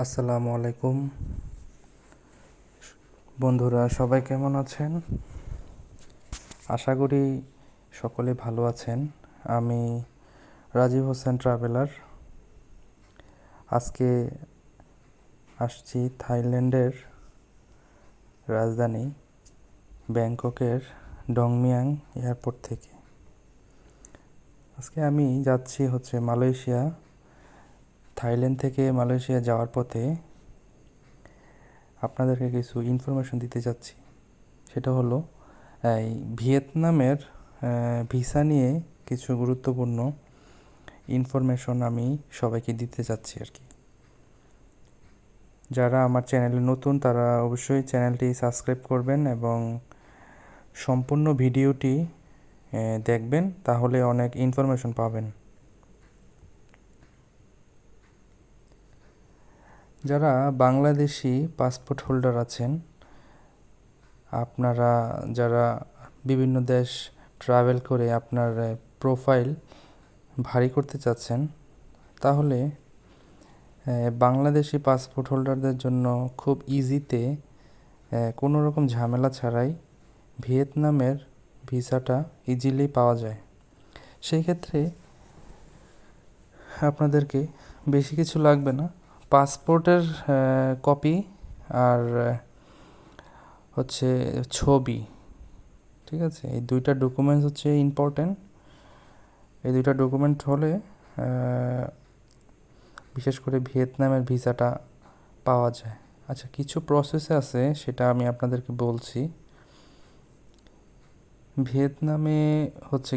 আসসালামু আলাইকুম বন্ধুরা, সবাই কেমন আছেন? আশা করি সকলে ভালো আছেন। আমি রাজীব হোসেন ট্রাভেলার। আজকে আসছি থাইল্যান্ডের রাজধানী ব্যাংককের ডংমিয়াং এয়ারপোর্ট থেকে। আজকে আমি যাচ্ছি মালয়েশিয়া। থাইল্যান্ড থেকে মালয়েশিয়া যাওয়ার পথে আপনাদেরকে কিছু ইনফরমেশন দিতে যাচ্ছি। সেটা হলো এই ভিয়েতনামের ভিসা নিয়ে কিছু গুরুত্বপূর্ণ ইনফরমেশন আমি সবাইকে দিতে চাচ্ছি আর কি। যারা আমার চ্যানেলে নতুন তারা অবশ্যই চ্যানেলটি সাবস্ক্রাইব করবেন এবং সম্পূর্ণ ভিডিওটি দেখবেন, তাহলে অনেক ইনফরমেশন পাবেন। যারা বাংলাদেশি পাসপোর্ট হোল্ডার আছেন, আপনারা যারা বিভিন্ন দেশ ট্রাভেল করে আপনার প্রোফাইল ভারী করতে চাচ্ছেন, তাহলে বাংলাদেশি পাসপোর্ট হোল্ডারদের জন্য খুব ইজিতে কোনো রকম ঝামেলা ছাড়াই ভিয়েতনামের ভিসাটা ইজিলি পাওয়া যায়। সেই ক্ষেত্রে আপনাদেরকে বেশি কিছু লাগবে না, পাসপোর্টের কপি আর ছবি। ঠিক আছে, এই দুইটা ডকুমেন্টস ইম্পর্টেন্ট। এই দুইটা ডকুমেন্ট হলে বিশেষ করে ভিয়েতনামের ভিসাটা পাওয়া যায়। আচ্ছা, কিছু প্রসেসে আছে, সেটা আমি আপনাদেরকে বলছি। ভিয়েতনামে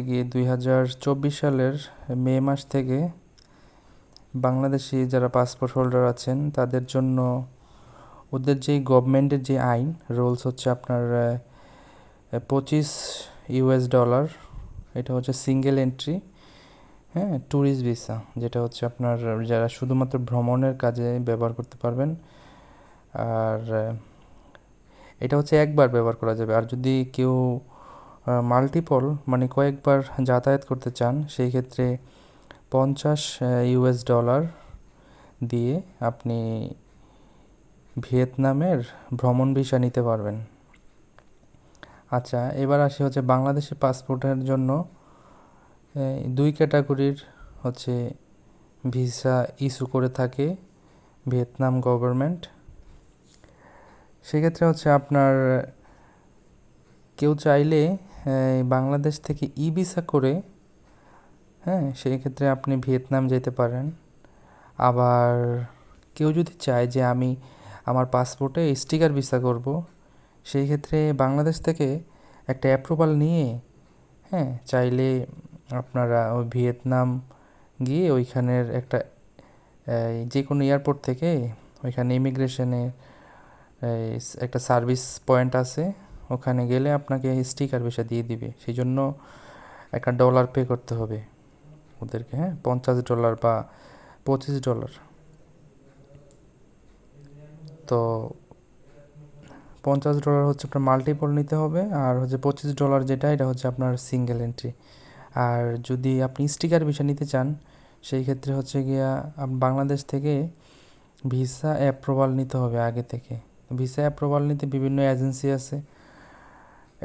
গিয়ে 2024 সালের মে মাস থেকে বাংলাদেশি যারা পাসপোর্ট হোল্ডার আছেন তাদের জন্য ওদের যেই গভর্নমেন্টের যে আইন রুলস আপনার $25, এটা সিঙ্গেল এন্ট্রি, হ্যাঁ, ট্যুরিস্ট ভিসা, যেটা আপনার যারা শুধুমাত্র ভ্রমণের কাজে ব্যবহার করতে পারবেন। আর এটা একবার ব্যবহার করা যাবে। আর যদি কেউ মাল্টিপল মানে কয়েকবার যাতায়াত করতে চান, সেই ক্ষেত্রে $50 দিয়ে আপনি ভিয়েতনামের ভ্রমণ ভিসা নিতে পারবেন। আচ্ছা, এবার আসি বাংলাদেশি পাসপোর্টের জন্য দুই ক্যাটাগরির ভিসা ইস্যু করে থাকে ভিয়েতনাম গভর্নমেন্ট। সেক্ষেত্রে আপনার কেউ চাইলে বাংলাদেশ থেকে ই ভিসা করে, হ্যাঁ, সেই ক্ষেত্রে আপনি ভিয়েতনাম যেতে পারেন। আবার কেউ যদি চায় যে আমি আমার পাসপোর্টে স্টিকার ভিসা করব, সেই ক্ষেত্রে বাংলাদেশ থেকে একটা অ্যাপ্রুভাল নিয়ে, হ্যাঁ, চাইলে আপনারা ওই ভিয়েতনাম গিয়ে ওইখানের যে কোনো এয়ারপোর্ট থেকে ওইখানে ইমিগ্রেশনে একটা সার্ভিস পয়েন্ট আছে, ওখানে গেলে আপনাকে স্টিকার ভিসা দিয়ে দিবে। সেই জন্য একটা ডলার পে করতে হবে ওদেরকে, হ্যাঁ, $50 বা $25। তো $50 আপনার মাল্টিপল নিতে হবে, আর $25 যেটা, এটা আপনার সিঙ্গেল এন্ট্রি। আর যদি আপনি স্টিকার ভিসা নিতে চান, সেই ক্ষেত্রে গিয়া বাংলাদেশ থেকে ভিসা অ্যাপ্রুভাল নিতে হবে আগে থেকে। ভিসা অ্যাপ্রুভাল নিতে বিভিন্ন এজেন্সি আছে,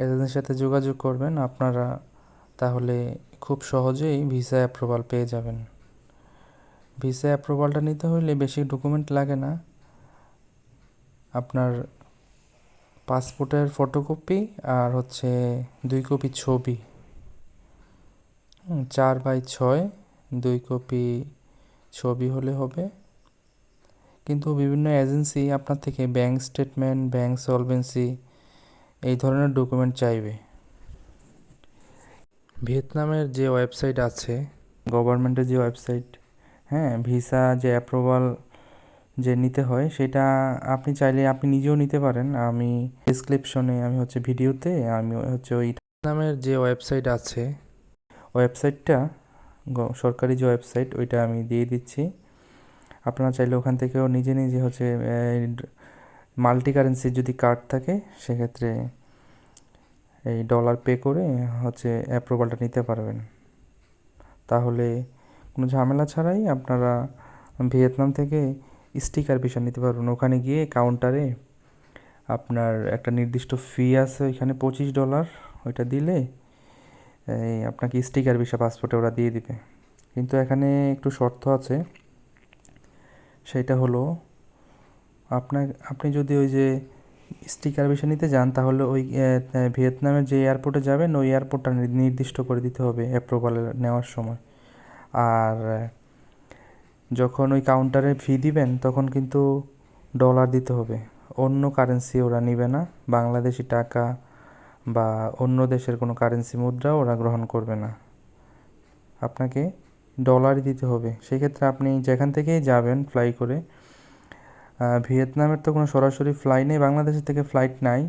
এজেন্সির সাথে যোগাযোগ করবেন আপনারা, তাহলে খুব সহজেই ভিসা অ্যাপ্রুভাল পেয়ে যাবেন। ভিসা অ্যাপ্রুভালটা নিতে হলে বেশি ডকুমেন্ট লাগে না। আপনার পাসপোর্টের ফটোকপি আর 2 কপি ছবি, 4x6 2 কপি ছবি হলে হবে। কিন্তু বিভিন্ন এজেন্সি আপনার থেকে ব্যাংক স্টেটমেন্ট, ব্যাংক সলভেন্সি এই ধরনের ডকুমেন্ট চাইবে। ভিয়েতনামের যে ওয়েবসাইট আছে, গভর্নমেন্টের যে ওয়েবসাইট, হ্যাঁ, ভিসা যে অ্যাপ্রুভাল যে নিতে হয়, সেটা আপনি চাইলে আপনি নিজেও নিতে পারেন। আমি ডিসক্রিপশনে আমি ভিডিওতে আমি ওই ভিয়েতনামের যে ওয়েবসাইট আছে, ওয়েবসাইটটা সরকারি যে ওয়েবসাইট, ওইটা আমি দিয়ে দিচ্ছি। আপনারা চাইলে ওখান থেকেও নিজে নিজে মাল্টি কারেন্সির যদি কার্ড থাকে, সেক্ষেত্রে এই ডলার পে করে অ্যাপ্রুভালটা নিতে পারবেন। তাহলে কোনো ঝামেলা ছাড়াই আপনারা ভিয়েতনাম থেকে স্টিকার ভিসা নিতে পারবেন। ওখানে গিয়ে কাউন্টারে আপনার একটা নির্দিষ্ট ফি আছে, ওইখানে $25, ওইটা দিলে আপনাকে স্টিকার ভিসা পাসপোর্টে ওরা দিয়ে দিবে। কিন্তু এখানে একটু শর্ত আছে, সেটা হলো আপনি যদি ওই যে স্টিকার ভিসা নিতে যান, তাহলে ওই ভিয়েতনামের যে এয়ারপোর্টে যাবেন ওই এয়ারপোর্টটা নির্দিষ্ট করে দিতে হবে অ্যাপ্রুভাল নেওয়ার সময়। আর যখন ওই কাউন্টারে ফি দিবেন তখন কিন্তু ডলার দিতে হবে, অন্য কারেন্সি ওরা নেবে না, বাংলাদেশি টাকা বা অন্য দেশের কোনো কারেন্সি মুদ্রা ওরা গ্রহণ করবে না, আপনাকে ডলারই দিতে হবে। সেক্ষেত্রে আপনি যেখান থেকেই যাবেন ফ্লাই করে, ভিয়েতনামের তো কোনো সরাসরি ফ্লাই নেই, বাংলাদেশের থেকে ফ্লাইট নাই,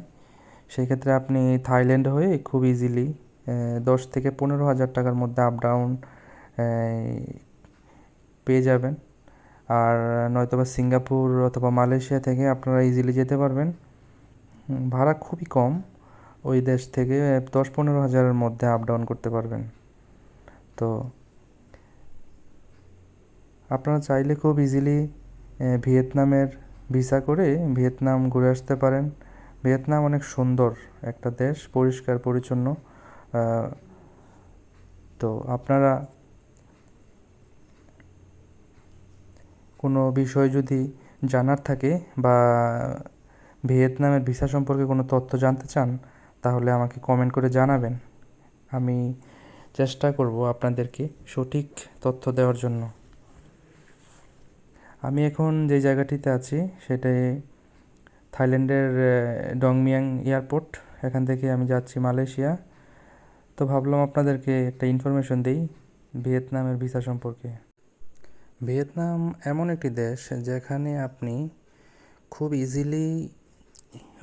সেই ক্ষেত্রে আপনি থাইল্যান্ড হয়ে খুব ইজিলি 10 থেকে 15 হাজার টাকার মধ্যে আপ ডাউন পেয়ে যাবেন। আর নয়তোবা সিঙ্গাপুর অথবা মালয়েশিয়া থেকে আপনারা ইজিলি যেতে পারবেন, ভাড়া খুবই কম, ওই দেশ থেকে 10-15 হাজারের মধ্যে আপ ডাউন করতে পারবেন। তো আপনারা চাইলে খুব ইজিলি ভিয়েতনামের ভিসা করে ভিয়েতনাম ঘুরে আসতে পারেন। ভিয়েতনাম অনেক সুন্দর একটা দেশ, পরিষ্কার পরিচ্ছন্ন। তো আপনারা কোনো বিষয় যদি জানার থাকে বা ভিয়েতনামের ভিসা সম্পর্কে কোনো তথ্য জানতে চান, তাহলে আমাকে কমেন্ট করে জানাবেন, আমি চেষ্টা করব আপনাদেরকে সঠিক তথ্য দেওয়ার জন্য। আমি এখন যে জায়গাটিতে আছি সেটাই থাইল্যান্ডের ডংমিয়াং এয়ারপোর্ট, এখান থেকে আমি যাচ্ছি মালয়েশিয়া। তো ভাবলাম আপনাদেরকে একটা ইনফরমেশন দিই ভিয়েতনামের ভিসা সম্পর্কে। ভিয়েতনাম এমন একটি দেশ যেখানে আপনি খুব ইজিলি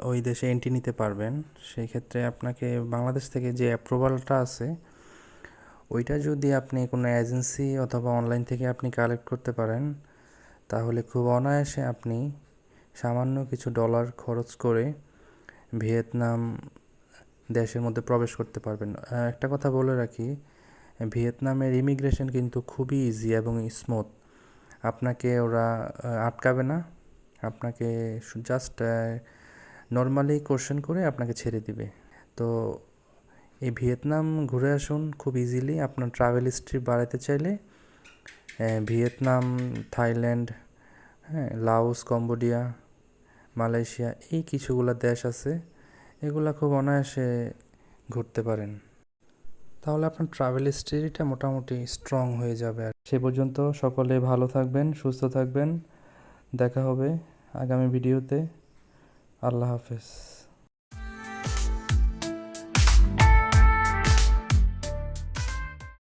ওই দেশে এন্ট্রি নিতে পারবেন। সেই ক্ষেত্রে আপনাকে বাংলাদেশ থেকে যে অ্যাপ্রুভালটা আছে ওইটা যদি আপনি কোনো এজেন্সি অথবা অনলাইন থেকে আপনি কালেক্ট করতে পারেন, তাহলে খুব অনায়াসে আপনি সামান্য কিছু ডলার খরচ করে ভিয়েতনাম দেশের মধ্যে প্রবেশ করতে পারবেন। একটা কথা বলে রাখি, ভিয়েতনামের ইমিগ্রেশন কিন্তু খুবই ইজি এবং স্মুথ, আপনাকে ওরা আটকাবে না, আপনাকে জাস্ট নর্মালি কোশ্চেন করে আপনাকে ছেড়ে দিবে। তো এই ভিয়েতনাম ঘুরে আসুন খুব ইজিলি। আপনার ট্রাভেল হিস্ট্রি বাড়াতে চাইলে ভিয়েতনাম, থাইল্যান্ড, হ্যাঁ, লাওস, কম্বোডিয়া, মালয়েশিয়া, এই কিছুগুলো দেশ আছে, এগুলা খুব অনায়াসে ঘুরতে পারেন। তাহলে আপনার ট্রাভেল হিস্ট্রিটা মোটামুটি স্ট্রং হয়ে যাবে। আর সে পর্যন্ত সকলে ভালো থাকবেন, সুস্থ থাকবেন, দেখা হবে আগামী ভিডিওতে। আল্লাহ হাফেজ।